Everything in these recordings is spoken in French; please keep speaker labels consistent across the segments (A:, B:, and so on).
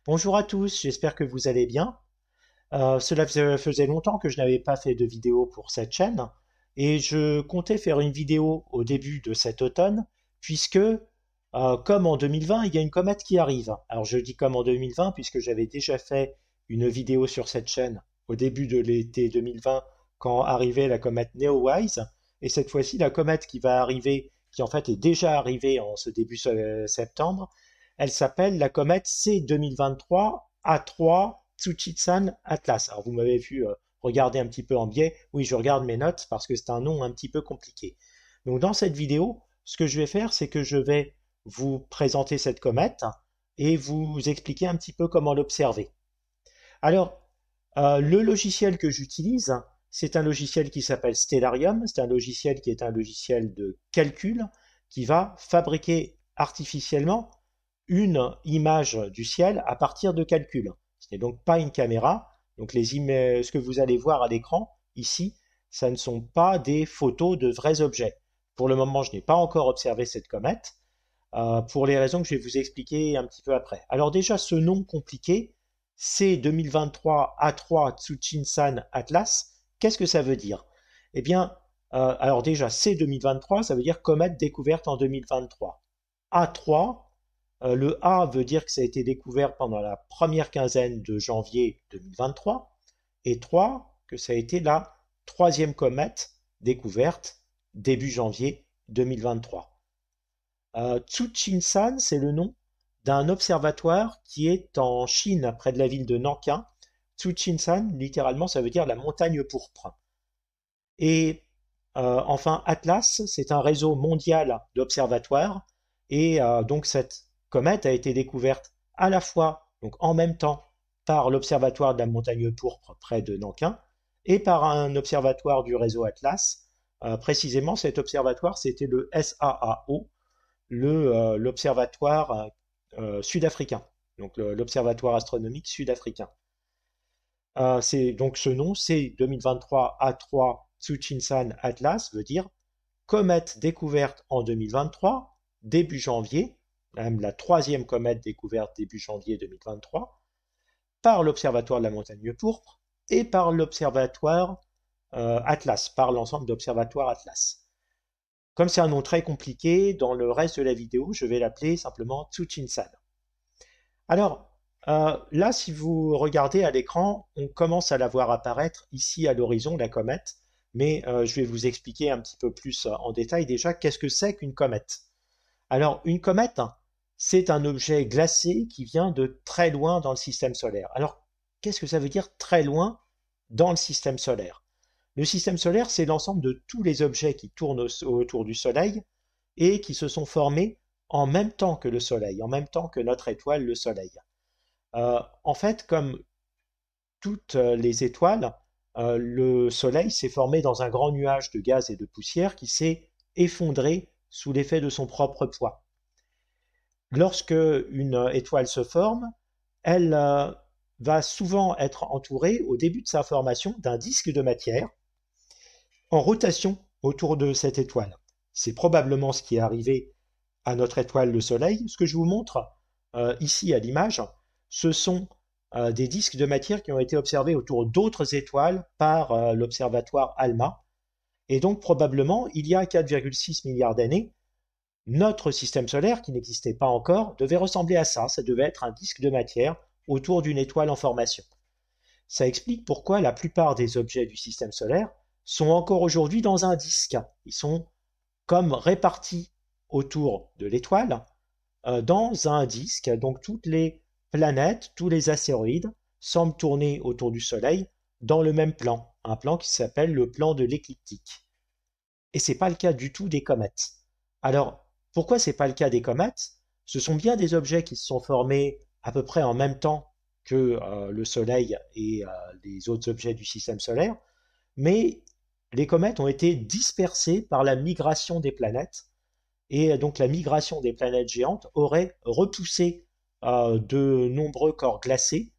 A: Bonjour à tous, j'espère que vous allez bien. Cela faisait longtemps que je n'avais pas fait de vidéo pour cette chaîne et je comptais faire une vidéo au début de cet automne puisque, comme en 2020, il y a une comète qui arrive. Alors je dis comme en 2020 puisque j'avais déjà fait une vidéo sur cette chaîne au début de l'été 2020 quand arrivait la comète Neowise et cette fois-ci la comète qui va arriver, qui en fait est déjà arrivée en ce début septembre, elle s'appelle la comète C 2023 A3 Tsuchitsan Atlas. Alors vous m'avez vu regarder un petit peu en biais. Oui, je regarde mes notes parce que c'est un nom un petit peu compliqué. Donc dans cette vidéo, ce que je vais faire, c'est que je vais vous présenter cette comète et vous expliquer un petit peu comment l'observer. Alors, le logiciel que j'utilise, c'est un logiciel qui s'appelle Stellarium. C'est un logiciel qui est un logiciel de calcul qui va fabriquer artificiellement une image du ciel à partir de calculs. Ce n'est donc pas une caméra. Donc ce que vous allez voir à l'écran ici, ça ne sont pas des photos de vrais objets. Pour le moment, je n'ai pas encore observé cette comète, pour les raisons que je vais vous expliquer un petit peu après. Alors déjà, ce nom compliqué, C 2023 A3 Tsuchitsan Atlas, qu'est-ce que ça veut dire? Eh bien, alors déjà, C 2023, ça veut dire comète découverte en 2023. A3, le A veut dire que ça a été découvert pendant la première quinzaine de janvier 2023, et 3, que ça a été la troisième comète découverte début janvier 2023. Tsuchitsan, c'est le nom d'un observatoire qui est en Chine, près de la ville de Nankin. Tsuchitsan, littéralement, ça veut dire la montagne pourpre. Et enfin, Atlas, c'est un réseau mondial d'observatoires, et donc cette comète a été découverte à la fois, donc en même temps, par l'observatoire de la montagne pourpre près de Nankin et par un observatoire du réseau Atlas. Précisément, cet observatoire, c'était le SAAO, l'observatoire sud-africain, donc l'observatoire astronomique sud-africain. C'est donc ce nom, c'est 2023 A3 Tsuchitsan Atlas, veut dire comète découverte en 2023, début janvier, même la troisième comète découverte début janvier 2023, par l'observatoire de la montagne pourpre et par l'observatoire Atlas, par l'ensemble d'observatoires Atlas. Comme c'est un nom très compliqué, dans le reste de la vidéo, je vais l'appeler simplement Tsuchitsan. Alors, là, si vous regardez à l'écran, on commence à la voir apparaître ici à l'horizon, la comète, mais je vais vous expliquer un petit peu plus en détail déjà qu'est-ce que c'est qu'une comète. Alors, une comète, c'est un objet glacé qui vient de très loin dans le système solaire. Alors, qu'est-ce que ça veut dire très loin dans le système solaire? Le système solaire, c'est l'ensemble de tous les objets qui tournent autour du Soleil et qui se sont formés en même temps que le Soleil, en même temps que notre étoile, le Soleil. En fait, comme toutes les étoiles, le Soleil s'est formé dans un grand nuage de gaz et de poussière qui s'est effondré sous l'effet de son propre poids. Lorsque une étoile se forme, elle va souvent être entourée au début de sa formation d'un disque de matière en rotation autour de cette étoile. C'est probablement ce qui est arrivé à notre étoile le Soleil. Ce que je vous montre ici à l'image, ce sont des disques de matière qui ont été observés autour d'autres étoiles par l'observatoire ALMA. Et donc probablement, il y a 4,6 milliards d'années, notre système solaire, qui n'existait pas encore, devait ressembler à ça. Ça devait être un disque de matière autour d'une étoile en formation. Ça explique pourquoi la plupart des objets du système solaire sont encore aujourd'hui dans un disque. Ils sont comme répartis autour de l'étoile dans un disque. Donc toutes les planètes, tous les astéroïdes semblent tourner autour du Soleil dans le même plan, un plan qui s'appelle le plan de l'écliptique. Et ce n'est pas le cas du tout des comètes. Alors, pourquoi ce n'est pas le cas des comètes? Ce sont bien des objets qui se sont formés à peu près en même temps que le Soleil et les autres objets du système solaire, mais les comètes ont été dispersées par la migration des planètes, et donc la migration des planètes géantes aurait repoussé de nombreux corps glacés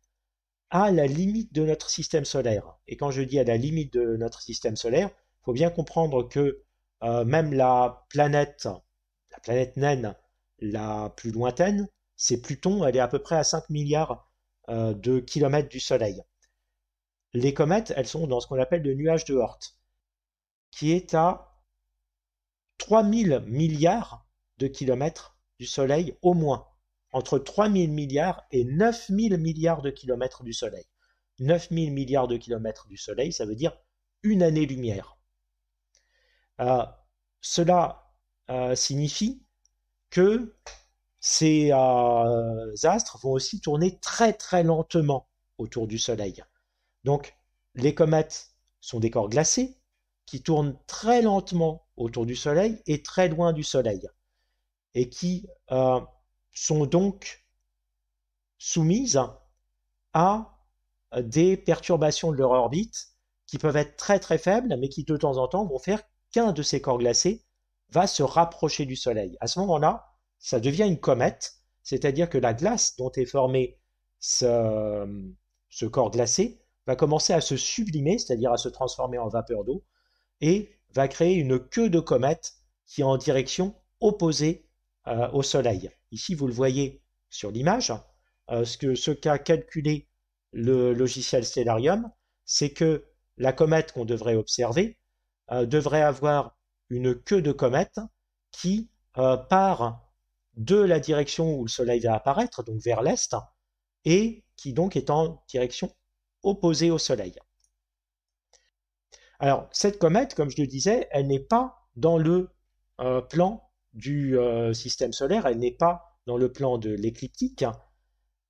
A: à la limite de notre système solaire. Et quand je dis à la limite de notre système solaire, il faut bien comprendre que même la planète naine la plus lointaine, c'est Pluton, elle est à peu près à 5 milliards de kilomètres du Soleil. Les comètes, elles sont dans ce qu'on appelle le nuage de Oort, qui est à 3000 milliards de kilomètres du Soleil au moins, entre 3000 milliards et 9000 milliards de kilomètres du Soleil. 9000 milliards de kilomètres du Soleil, ça veut dire une année-lumière. Cela signifie que ces astres vont aussi tourner très très lentement autour du Soleil. Donc les comètes sont des corps glacés qui tournent très lentement autour du Soleil et très loin du Soleil, et qui sont donc soumises à des perturbations de leur orbite qui peuvent être très très faibles, mais qui de temps en temps vont faire qu'un de ces corps glacés va se rapprocher du Soleil. À ce moment-là, ça devient une comète, c'est-à-dire que la glace dont est formé ce corps glacé va commencer à se sublimer, c'est-à-dire à se transformer en vapeur d'eau, et va créer une queue de comète qui est en direction opposée au Soleil. Ici, vous le voyez sur l'image. Ce qu'a calculé le logiciel Stellarium, c'est que la comète qu'on devrait observer devrait avoir une queue de comète qui part de la direction où le Soleil va apparaître, donc vers l'est, et qui donc est en direction opposée au Soleil. Alors, cette comète, comme je le disais, elle n'est pas dans le plan du système solaire, elle n'est pas dans le plan de l'écliptique.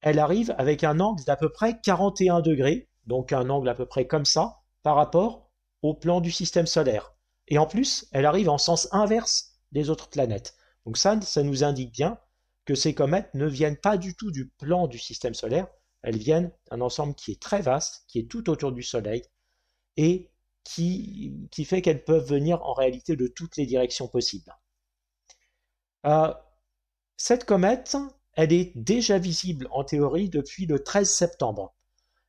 A: Elle arrive avec un angle d'à peu près 41 degrés, donc un angle à peu près comme ça, par rapport au plan du système solaire. Et en plus, elle arrive en sens inverse des autres planètes. Donc ça nous indique bien que ces comètes ne viennent pas du tout du plan du système solaire, elles viennent d'un ensemble qui est très vaste, qui est tout autour du Soleil, et qui fait qu'elles peuvent venir en réalité de toutes les directions possibles. Cette comète, elle est déjà visible en théorie depuis le 13 septembre.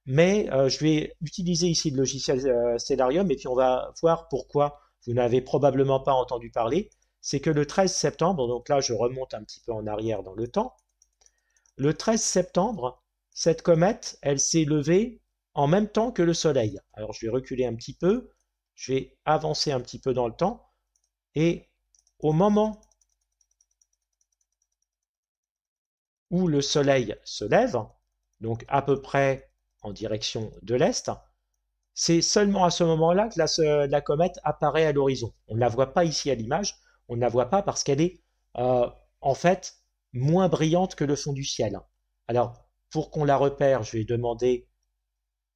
A: Mais je vais utiliser ici le logiciel Stellarium et puis on va voir pourquoi vous n'avez probablement pas entendu parler. C'est que le 13 septembre, donc là je remonte un petit peu en arrière dans le temps, le 13 septembre, cette comète, elle s'est levée en même temps que le Soleil. Alors je vais reculer un petit peu, je vais avancer un petit peu dans le temps, et au moment où le Soleil se lève, donc à peu près en direction de l'Est, c'est seulement à ce moment-là que la comète apparaît à l'horizon. On ne la voit pas ici à l'image, on ne la voit pas parce qu'elle est en fait moins brillante que le fond du ciel. Alors, pour qu'on la repère, je vais demander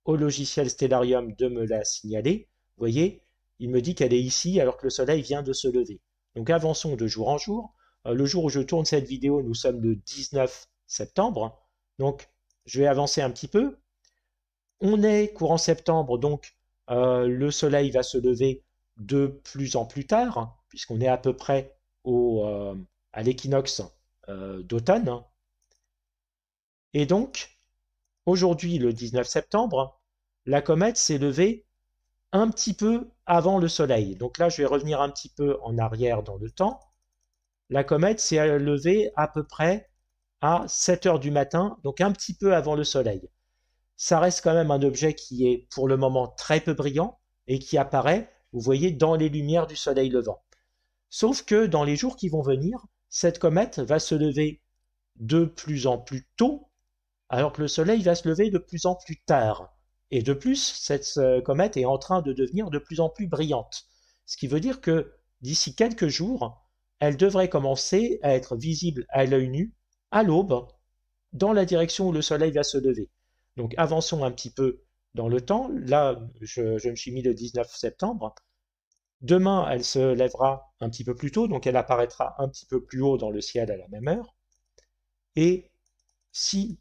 A: au logiciel Stellarium de me la signaler. Vous voyez, il me dit qu'elle est ici alors que le soleil vient de se lever. Donc avançons de jour en jour. Le jour où je tourne cette vidéo, nous sommes le 19 septembre. Donc je vais avancer un petit peu. On est courant septembre, donc le soleil va se lever de plus en plus tard, puisqu'on est à peu près à l'équinoxe d'automne. Et donc, aujourd'hui, le 19 septembre, la comète s'est levée un petit peu avant le Soleil. Donc là, je vais revenir un petit peu en arrière dans le temps. La comète s'est levée à peu près à 7 heures du matin, donc un petit peu avant le Soleil. Ça reste quand même un objet qui est pour le moment très peu brillant et qui apparaît, vous voyez, dans les lumières du Soleil levant. Sauf que dans les jours qui vont venir, cette comète va se lever de plus en plus tôt, alors que le Soleil va se lever de plus en plus tard. Et de plus, cette comète est en train de devenir de plus en plus brillante. Ce qui veut dire que d'ici quelques jours, elle devrait commencer à être visible à l'œil nu, à l'aube, dans la direction où le Soleil va se lever. Donc avançons un petit peu dans le temps. Là, je me suis mis le 19 septembre. Demain, elle se lèvera un petit peu plus tôt, donc elle apparaîtra un petit peu plus haut dans le ciel à la même heure. Et si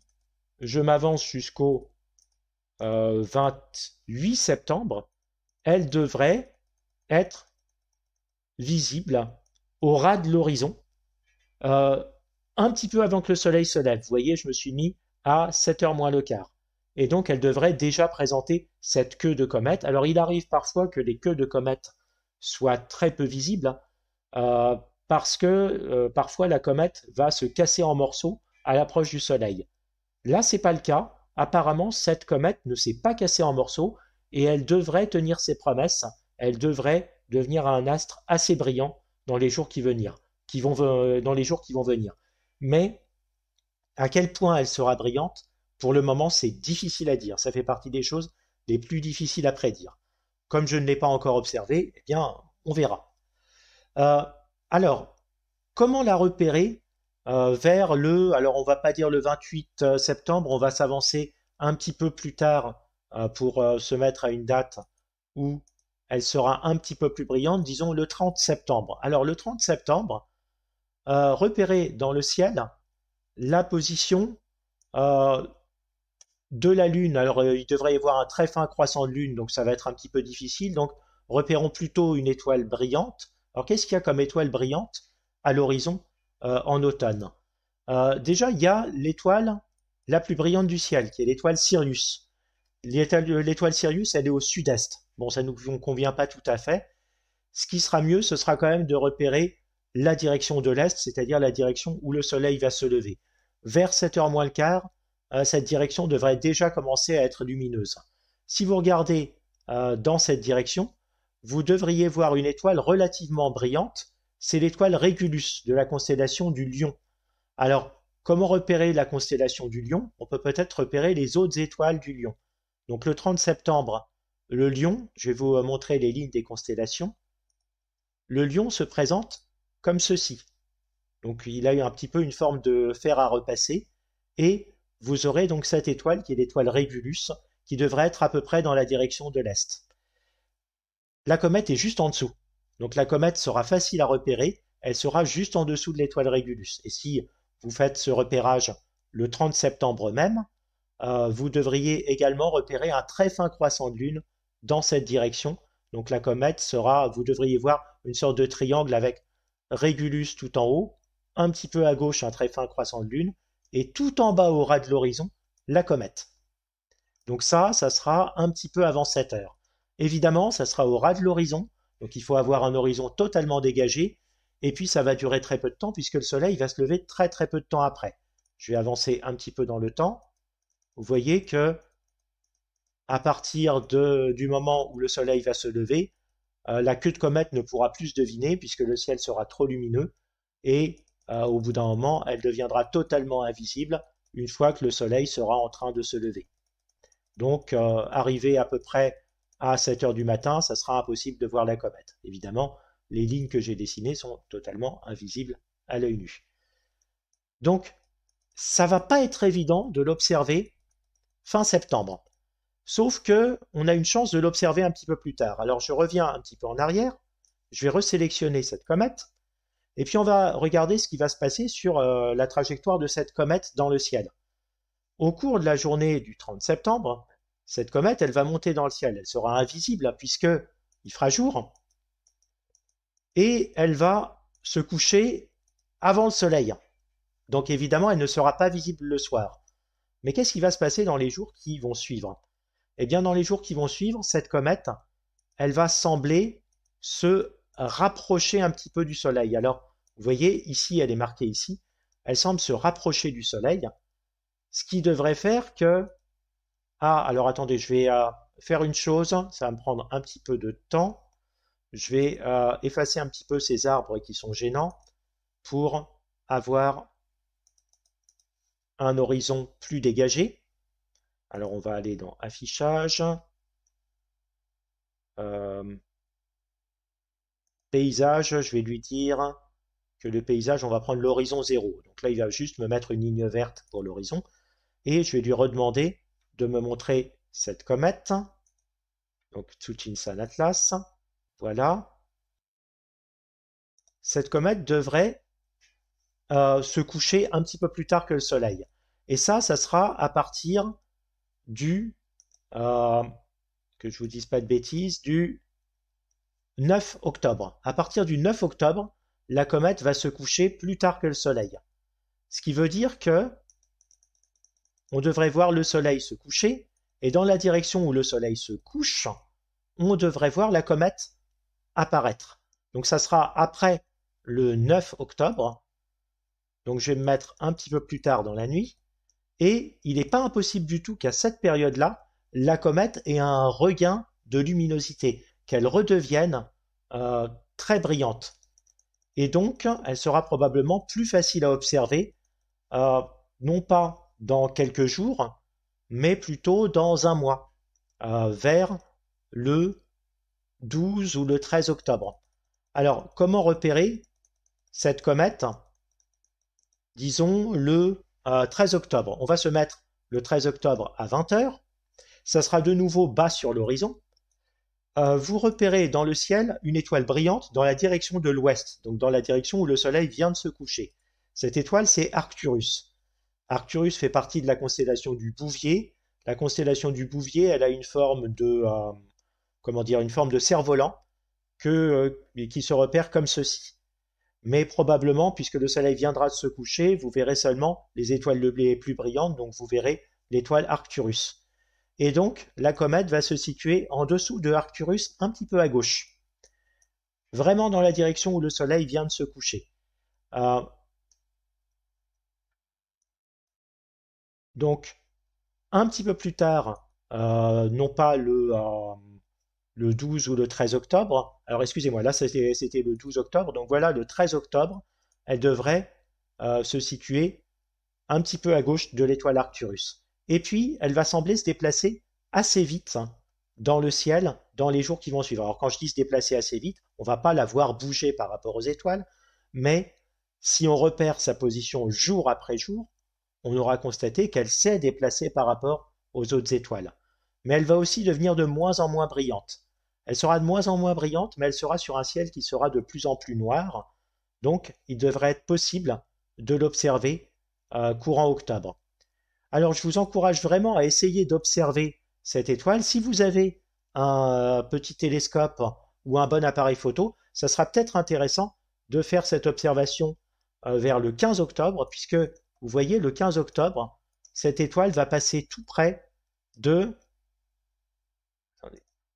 A: je m'avance jusqu'au 28 septembre, elle devrait être visible au ras de l'horizon, un petit peu avant que le soleil se lève. Vous voyez, je me suis mis à 7h moins le quart. Et donc, elle devrait déjà présenter cette queue de comète. Alors, il arrive parfois que les queues de comète soient très peu visibles, parce que parfois la comète va se casser en morceaux à l'approche du soleil. Là, ce n'est pas le cas. apparemment, cette comète ne s'est pas cassée en morceaux et elle devrait tenir ses promesses. Elle devrait devenir un astre assez brillant dans les jours dans les jours qui vont venir. Mais à quel point elle sera brillante, pour le moment, c'est difficile à dire. Ça fait partie des choses les plus difficiles à prédire. Comme je ne l'ai pas encore observé, eh bien, on verra. Euh, alors, comment la repérer vers alors on va pas dire le 28 septembre, on va s'avancer un petit peu plus tard pour se mettre à une date où elle sera un petit peu plus brillante, disons le 30 septembre. Alors le 30 septembre, repérer dans le ciel la position euh, de la Lune. Alors il devrait y avoir un très fin croissant de Lune, donc ça va être un petit peu difficile. Donc repérons plutôt une étoile brillante. Alors qu'est-ce qu'il y a comme étoile brillante à l'horizon en automne? Déjà, il y a l'étoile la plus brillante du ciel, qui est l'étoile Sirius. L'étoile Sirius, elle est au sud-est. Bon, ça ne nous convient pas tout à fait. Ce qui sera mieux, ce sera quand même de repérer la direction de l'est, c'est-à-dire la direction où le soleil va se lever. Vers 7h moins le quart, cette direction devrait déjà commencer à être lumineuse. Si vous regardez dans cette direction, vous devriez voir une étoile relativement brillante. C'est l'étoile Régulus de la constellation du Lion. Alors, comment repérer la constellation du Lion? On peut peut-être repérer les autres étoiles du Lion. Donc le 30 septembre, le Lion, je vais vous montrer les lignes des constellations. Le Lion se présente comme ceci. Donc il a eu un petit peu une forme de fer à repasser. Et vous aurez donc cette étoile qui est l'étoile Régulus, qui devrait être à peu près dans la direction de l'Est. La comète est juste en dessous. Donc la comète sera facile à repérer. Elle sera juste en dessous de l'étoile Régulus. Et si vous faites ce repérage le 30 septembre même, vous devriez également repérer un très fin croissant de lune dans cette direction. Donc la comète sera, vous devriez voir une sorte de triangle avec Régulus tout en haut, un petit peu à gauche un très fin croissant de lune, et tout en bas au ras de l'horizon, la comète. Donc ça sera un petit peu avant 7 heures. Évidemment, ça sera au ras de l'horizon, donc il faut avoir un horizon totalement dégagé, et puis ça va durer très peu de temps puisque le soleil va se lever très très peu de temps après. Je vais avancer un petit peu dans le temps. Vous voyez que à partir du moment où le soleil va se lever, la queue de comète ne pourra plus se deviner puisque le ciel sera trop lumineux et au bout d'un moment, elle deviendra totalement invisible une fois que le soleil sera en train de se lever. Donc, arrivé à peu près à 7 heures du matin, ça sera impossible de voir la comète. Évidemment, les lignes que j'ai dessinées sont totalement invisibles à l'œil nu. Donc, ça va pas être évident de l'observer fin septembre. Sauf que on a une chance de l'observer un petit peu plus tard. Alors je reviens un petit peu en arrière, je vais resélectionner cette comète, et puis on va regarder ce qui va se passer sur la trajectoire de cette comète dans le ciel. Au cours de la journée du 30 septembre, cette comète, elle va monter dans le ciel. Elle sera invisible puisque il fera jour, et elle va se coucher avant le soleil. Donc évidemment, elle ne sera pas visible le soir. Mais qu'est-ce qui va se passer dans les jours qui vont suivre? Eh bien, dans les jours qui vont suivre, cette comète, elle va sembler se rapprocher un petit peu du Soleil. Alors, vous voyez, ici, elle est marquée ici, elle semble se rapprocher du Soleil, ce qui devrait faire que... Ah, alors attendez, je vais faire une chose, ça va me prendre un petit peu de temps. Je vais effacer un petit peu ces arbres qui sont gênants pour avoir un horizon plus dégagé. Alors on va aller dans affichage, paysage, je vais lui dire que le paysage, on va prendre l'horizon 0. Donc là, il va juste me mettre une ligne verte pour l'horizon. Et je vais lui redemander de me montrer cette comète. Donc Tsuchinshan Atlas. Voilà. Cette comète devrait se coucher un petit peu plus tard que le Soleil. Et ça sera à partir du, que je vous dise pas de bêtises, du 9 octobre. À partir du 9 octobre, la comète va se coucher plus tard que le Soleil. Ce qui veut dire que on devrait voir le Soleil se coucher, et dans la direction où le Soleil se couche, on devrait voir la comète apparaître. Donc ça sera après le 9 octobre. Donc je vais me mettre un petit peu plus tard dans la nuit. Et il n'est pas impossible du tout qu'à cette période-là, la comète ait un regain de luminosité, qu'elle redevienne euh, très brillante. Et donc, elle sera probablement plus facile à observer, euh, non pas dans quelques jours, mais plutôt dans un mois, vers le 12 ou le 13 octobre. Alors, comment repérer cette comète, disons le 13 octobre? On va se mettre le 13 octobre à 20 heures. Ça sera de nouveau bas sur l'horizon. Vous repérez dans le ciel une étoile brillante dans la direction de l'ouest, donc dans la direction où le soleil vient de se coucher. Cette étoile, c'est Arcturus. Arcturus fait partie de la constellation du Bouvier. La constellation du Bouvier, elle a une forme de, comment dire, une forme de cerf-volant qui se repère comme ceci. Mais probablement, puisque le soleil viendra de se coucher, vous verrez seulement les étoiles les plus brillantes, donc vous verrez l'étoile Arcturus. Et donc, la comète va se situer en dessous de Arcturus, un petit peu à gauche, vraiment dans la direction où le soleil vient de se coucher. Euh, donc, un petit peu plus tard, non pas le 12 ou le 13 octobre, alors excusez-moi, là c'était le 12 octobre, donc voilà, le 13 octobre, elle devrait se situer un petit peu à gauche de l'étoile Arcturus. Et puis, elle va sembler se déplacer assez vite dans le ciel dans les jours qui vont suivre. Alors, quand je dis se déplacer assez vite, on ne va pas la voir bouger par rapport aux étoiles, mais si on repère sa position jour après jour, on aura constaté qu'elle s'est déplacée par rapport aux autres étoiles. Mais elle va aussi devenir de moins en moins brillante. Elle sera de moins en moins brillante, mais elle sera sur un ciel qui sera de plus en plus noir. Donc, il devrait être possible de l'observer courant octobre. Alors, je vous encourage vraiment à essayer d'observer cette étoile. Si vous avez un petit télescope ou un bon appareil photo, ça sera peut-être intéressant de faire cette observation vers le 15 octobre, puisque vous voyez, le 15 octobre, cette étoile va passer tout près de,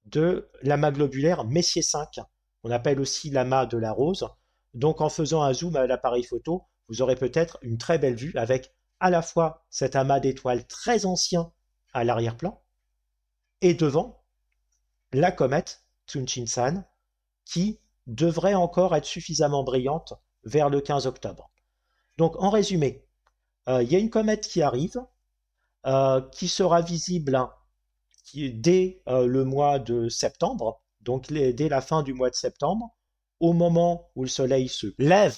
A: de l'amas globulaire Messier 5. On appelle aussi l'amas de la Rose. Donc, en faisant un zoom à l'appareil photo, vous aurez peut-être une très belle vue avec à la fois cet amas d'étoiles très ancien à l'arrière-plan et devant la comète Tsunshin-san qui devrait encore être suffisamment brillante vers le 15 octobre. Donc en résumé, il y a une comète qui arrive, qui sera visible dès le mois de septembre, donc dès la fin du mois de septembre, au moment où le soleil se lève.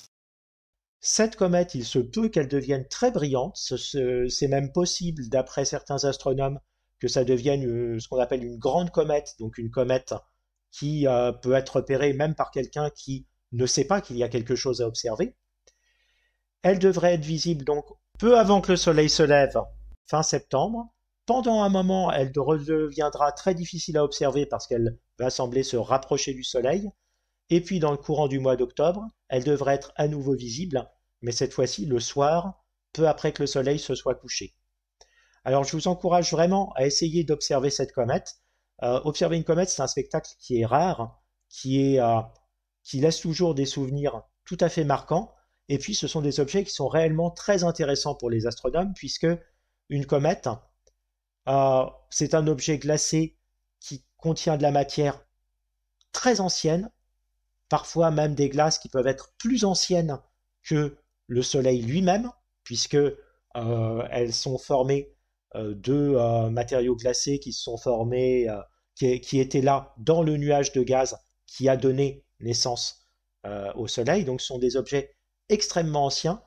A: Cette comète, il se peut qu'elle devienne très brillante, c'est même possible d'après certains astronomes que ça devienne ce qu'on appelle une grande comète, donc une comète qui peut être repérée même par quelqu'un qui ne sait pas qu'il y a quelque chose à observer. Elle devrait être visible donc peu avant que le soleil se lève, fin septembre. Pendant un moment, elle redeviendra très difficile à observer parce qu'elle va sembler se rapprocher du soleil. Et puis dans le courant du mois d'octobre, elle devrait être à nouveau visible, mais cette fois-ci le soir, peu après que le soleil se soit couché. Alors je vous encourage vraiment à essayer d'observer cette comète. Observer une comète, c'est un spectacle qui est rare, qui laisse toujours des souvenirs tout à fait marquants. Et puis ce sont des objets qui sont réellement très intéressants pour les astronomes, puisque une comète, c'est un objet glacé qui contient de la matière très ancienne, parfois même des glaces qui peuvent être plus anciennes que le Soleil lui-même, puisque elles sont formées de matériaux glacés qui se sont formés, qui étaient là dans le nuage de gaz qui a donné naissance au Soleil. Donc ce sont des objets extrêmement anciens.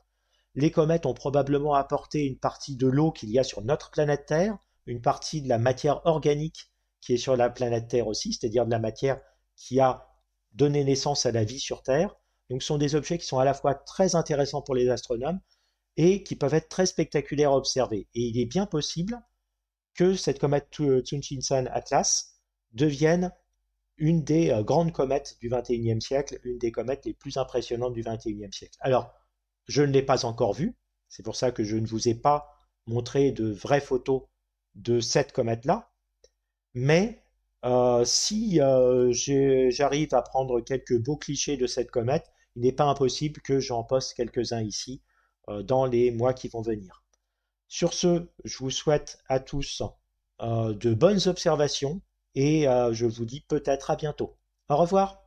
A: Les comètes ont probablement apporté une partie de l'eau qu'il y a sur notre planète Terre, une partie de la matière organique qui est sur la planète Terre aussi, c'est-à-dire de la matière qui a donné naissance à la vie sur Terre. Donc ce sont des objets qui sont à la fois très intéressants pour les astronomes et qui peuvent être très spectaculaires à observer. Et il est bien possible que cette comète Tsunshin-san Atlas devienne une des grandes comètes du XXIe siècle, une des comètes les plus impressionnantes du XXIe siècle. Alors, je ne l'ai pas encore vue, c'est pour ça que je ne vous ai pas montré de vraies photos de cette comète-là, mais si j'arrive à prendre quelques beaux clichés de cette comète, il n'est pas impossible que j'en poste quelques-uns ici dans les mois qui vont venir. Sur ce, je vous souhaite à tous de bonnes observations et je vous dis peut-être à bientôt. Au revoir.